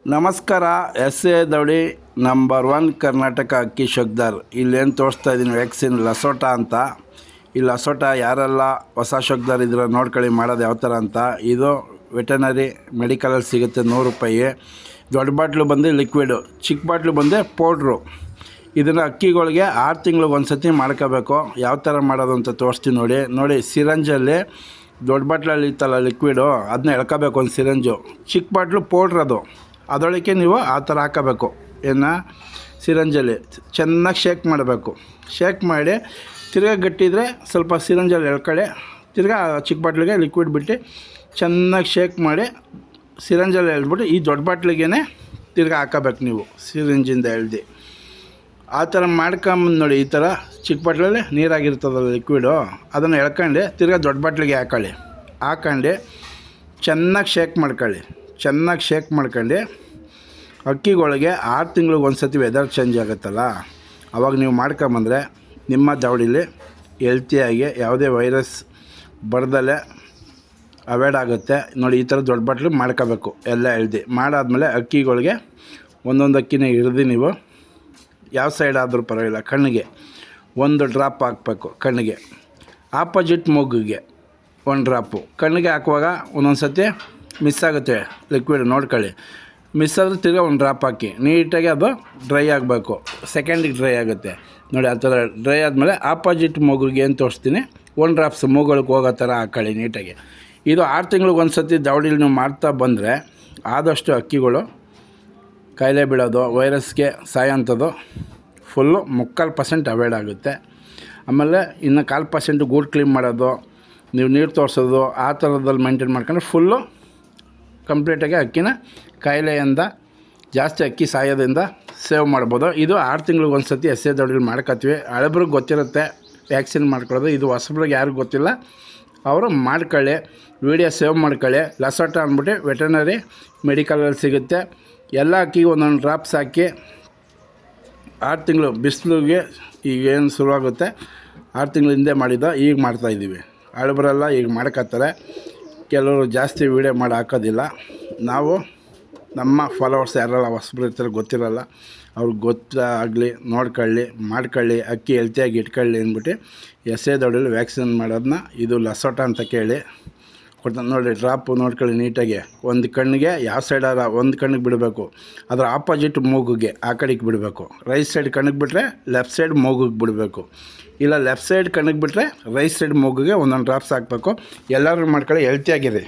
ನಮಸ್ಕಾರ. S A ದೌಡಿ number 1 Karnataka ಅಕ್ಕಿ ಶೋಕ್ದಾರ್. ಇಲ್ಲೇನು ತೋರಿಸ್ತಾ ಇದ್ದೀನಿ ವ್ಯಾಕ್ಸಿನ್ ಲಸೋಟ ಅಂತ. ಈ ಲಸೋಟ ಯಾರೆಲ್ಲ ಹೊಸ ಶೋಕ್ದಾರ್ ಇದ್ರೆ ನೋಡ್ಕೊಳ್ಳಿ ಮಾಡೋದು ಯಾವ ಥರ ಅಂತ. ಇದು ವೆಟನರಿ ಮೆಡಿಕಲಲ್ಲಿ ಸಿಗುತ್ತೆ, 100 ರೂಪಾಯಿ. ದೊಡ್ಡ ಬಾಟ್ಲು ಬಂದು ಲಿಕ್ವಿಡು, ಚಿಕ್ಕ ಬಾಟ್ಲು ಬಂದು ಪೌಡ್ರು. ಇದನ್ನು ಅಕ್ಕಿಗಳಿಗೆ 6 ತಿಂಗ್ಳಿಗೆ ಒಂದು ಸತಿ ಮಾಡ್ಕೋಬೇಕು. ಯಾವ ಥರ ಮಾಡೋದು ಅಂತ ತೋರಿಸ್ತೀನಿ ನೋಡಿ. ಸಿರಂಜಲ್ಲಿ ದೊಡ್ಡ ಬಾಟ್ಲಲ್ಲಿ ಇತ್ತಲ್ಲ ಲಿಕ್ವಿಡು, ಅದನ್ನ ಎಳ್ಕೋಬೇಕು ಒಂದು ಸಿರಂಜು. ಚಿಕ್ಕ ಬಾಟ್ಲು ಪೌಡ್ರ್ ಅದರೊಳಗೆ ನೀವು ಆ ಥರ ಹಾಕೋಬೇಕು. ಸಿರಂಜಲ್ಲಿ ಚೆನ್ನಾಗಿ ಶೇಕ್ ಮಾಡಬೇಕು. ಶೇಕ್ ಮಾಡಿ ತಿರ್ಗಾ ಗಟ್ಟಿದ್ರೆ ಸ್ವಲ್ಪ ಸಿರಂಜಲ್ಲಿ ಎಳ್ಕೊಳ್ಳಿ. ತಿರ್ಗಾ ಚಿಕ್ಕ ಬಾಟ್ಲಿಗೆ ಲಿಕ್ವಿಡ್ ಬಿಟ್ಟು ಚೆನ್ನಾಗಿ ಶೇಕ್ ಮಾಡಿ ಸಿರಂಜಲ್ಲಿ ಎಳ್ಬಿಟ್ಟು ಈ ದೊಡ್ಡ ಬಾಟ್ಲಿಗೆ ತಿರ್ಗಾ ಹಾಕೋಬೇಕು ನೀವು ಸಿರಿಂಜಿಂದ ಎಳ್ದು. ಆ ಥರ ಮಾಡ್ಕೊಂಬಂದು ನೋಡಿ. ಈ ಥರ ಚಿಕ್ಕ ಬಾಟ್ಲಲ್ಲಿ ನೀರಾಗಿರ್ತದಲ್ಲ ಲಿಕ್ವಿಡು, ಅದನ್ನು ಎಳ್ಕೊಂಡು ತಿರ್ಗಾ ದೊಡ್ಡ ಬಾಟ್ಲಿಗೆ ಹಾಕೊಂಡು ಚೆನ್ನಾಗಿ ಶೇಕ್ ಮಾಡ್ಕೊಂಡು ಅಕ್ಕಿಗಳಿಗೆ 6 ತಿಂಗ್ಳಿಗೆ ಒಂದು ಸತಿ ವೆದರ್ ಚೇಂಜ್ ಆಗುತ್ತಲ್ಲ, ಆವಾಗ ನೀವು ಮಾಡ್ಕೊಂಬಂದರೆ ನಿಮ್ಮ ದವಡಿಲಿ ಹೆಲ್ತಿಯಾಗಿ ಯಾವುದೇ ವೈರಸ್ ಬರ್ದಲ್ಲೇ ಅವಾಯ್ಡ್ ಆಗುತ್ತೆ ನೋಡಿ. ಈ ಥರ ದೊಡ್ಡ ಬಾಟ್ಲು ಮಾಡ್ಕೋಬೇಕು ಎಲ್ಲ ಎಳ್ದು. ಮಾಡಾದಮೇಲೆ ಅಕ್ಕಿಗಳಿಗೆ ಒಂದೊಂದು ಅಕ್ಕಿನ ಹಿಡ್ದು ನೀವು ಯಾವ ಸೈಡ್ ಆದರೂ ಪರವಾಗಿಲ್ಲ ಕಣ್ಣಿಗೆ 1 ಡ್ರಾಪ್ ಹಾಕಬೇಕು. ಕಣ್ಣಿಗೆ ಆಪೋಸಿಟ್ ಮೂಗಿಗೆ 1 ಡ್ರಾಪು. ಕಣ್ಣಿಗೆ ಹಾಕುವಾಗ ಒಂದೊಂದು ಸತಿ ಮಿಸ್ ಆಗುತ್ತೆ ಲಿಕ್ವಿಡ್, ನೋಡ್ಕೊಳ್ಳಿ. ಮಿಸ್ ಆದರೆ ತಿರ್ಗಾ 1 ಡ್ರಾಪ್ ಹಾಕಿ ನೀಟಾಗಿ ಅದು ಡ್ರೈ ಆಗಬೇಕು. ಸೆಕೆಂಡಿಗೆ ಡ್ರೈ ಆಗುತ್ತೆ ನೋಡಿ. ಆ ಥರ ಡ್ರೈ ಆದಮೇಲೆ ಆಪೋಸಿಟ್ ಮೂಗಿಗೆ ಏನು ತೋರಿಸ್ತೀನಿ 1 ಡ್ರಾಪ್ಸ್ ಮೂಗಳಿಗೆ ಹೋಗೋ ಥರ ಹಾಕ್ಕೊಳ್ಳಿ ನೀಟಾಗಿ. ಇದು 6 ತಿಂಗ್ಳಿಗೆ ಒಂದು ಸತಿ ದವಡಿಲಿ ನೀವು ಮಾಡ್ತಾ ಬಂದರೆ ಆದಷ್ಟು ಅಕ್ಕಿಗಳು ಕಾಯಿಲೆ ಬೀಳೋದು, ವೈರಸ್ಗೆ ಸಾಯೋಂಥದ್ದು ಫುಲ್ಲು 3/4% ಅವಾಯ್ಡ್ ಆಗುತ್ತೆ. ಆಮೇಲೆ ಇನ್ನು 1/4% ಗೂಡು ಕ್ಲೀನ್ ಮಾಡೋದು, ನೀವು ನೀರು ತೋರಿಸೋದು, ಆ ಥರದಲ್ಲಿ ಮೇಂಟೈನ್ ಮಾಡ್ಕೊಂಡ್ರೆ ಫುಲ್ಲು ಕಂಪ್ಲೀಟಾಗಿ ಅಕ್ಕಿನ ಕಾಯಿಲೆಯಿಂದ ಜಾಸ್ತಿ ಅಕ್ಕಿ ಸಾಯೋದ್ರಿಂದ ಸೇವ್ ಮಾಡ್ಬೋದು. ಇದು 6 ತಿಂಗ್ಳಿಗೆ ಒಂದು ಸತಿ ಎಸ್ ಎ ದೌಡಿಲಿ ಮಾಡ್ಕೊತೀವಿ. ಹಳಬ್ರಿಗೆ ಗೊತ್ತಿರುತ್ತೆ ವ್ಯಾಕ್ಸಿನ್ ಮಾಡ್ಕೊಳ್ಳೋದು. ಇದು ಹೊಸಬ್ರಿಗೆ ಯಾರಿಗೂ ಗೊತ್ತಿಲ್ಲ, ಅವರು ಮಾಡ್ಕೊಳ್ಳಿ. ವೀಡಿಯೋ ಸೇವ್ ಮಾಡ್ಕೊಳ್ಳಿ. ಲಸೋಟ ಅಂದ್ಬಿಟ್ಟು ವೆಟನರಿ ಮೆಡಿಕಲಲ್ಲಿ ಸಿಗುತ್ತೆ. ಎಲ್ಲ ಅಕ್ಕಿಗೆ ಒಂದೊಂದು ಡ್ರಾಪ್ಸ್ ಹಾಕಿ 6 ತಿಂಗಳು ಬಿಸಿಲಿಗೆ ಈಗೇನು ಶುರುವಾಗುತ್ತೆ 6 ತಿಂಗಳ ಹಿಂದೆ ಮಾಡಿದ್ದು ಈಗ ಮಾಡ್ತಾಯಿದ್ದೀವಿ. ಹಳಬರೆಲ್ಲ ಈಗ ಮಾಡ್ಕೊತಾರೆ. ಕೆಲವರು ಜಾಸ್ತಿ ವೀಡಿಯೋ ಮಾಡಿ ಹಾಕೋದಿಲ್ಲ. ನಾವು ನಮ್ಮ ಫಾಲೋವರ್ಸ್ ಯಾರೆಲ್ಲ ಹೊಸಬ್ರು ಇರ್ತಾರೆ ಗೊತ್ತಿರಲ್ಲ, ಅವ್ರಿಗೆ ಗೊತ್ತಾಗಲಿ, ನೋಡ್ಕೊಳ್ಳಿ, ಮಾಡ್ಕೊಳ್ಳಿ, ಅಕ್ಕಿ ಹೆಲ್ತಿಯಾಗಿ ಇಟ್ಕೊಳ್ಳಿ ಅಂದ್ಬಿಟ್ಟು ಎಸ್ ಎ ದೌಡಿಲಿ ವ್ಯಾಕ್ಸಿನ್ ಮಾಡೋದನ್ನ ಇದು ಲಸೋಟ ಅಂತ ಕೇಳಿ ಕೊಡ್ತಾನೆ ನೋಡಿ. ಡ್ರಾಪು ನೋಡ್ಕೊಳ್ಳಿ ನೀಟಾಗಿ. ಒಂದು ಕಣ್ಣಿಗೆ ಯಾವ ಸೈಡಾರ ಒಂದು ಕಣ್ಣಿಗೆ ಬಿಡಬೇಕು, ಅದರ ಆಪೋಸಿಟ್ ಮೂಗಿಗೆ ಆ ಕಡೆಗೆ ಬಿಡಬೇಕು. ರೈಟ್ ಸೈಡ್ ಕಣ್ಣಿಗೆ ಬಿಟ್ಟರೆ ಲೆಫ್ಟ್ ಸೈಡ್ ಮೂಗಿಗೆ ಬಿಡಬೇಕು, ಇಲ್ಲ ಲೆಫ್ಟ್ ಸೈಡ್ ಕಣ್ಣಿಗೆ ಬಿಟ್ಟರೆ ರೈಟ್ ಸೈಡ್ ಮೂಗಿಗೆ ಒಂದೊಂದು ಡ್ರಾಪ್ಸ್ ಹಾಕಬೇಕು. ಎಲ್ಲರೂ ಮಾಡ್ಕೊಳ್ಳಿ, ಹೆಲ್ತಿಯಾಗಿದೆ.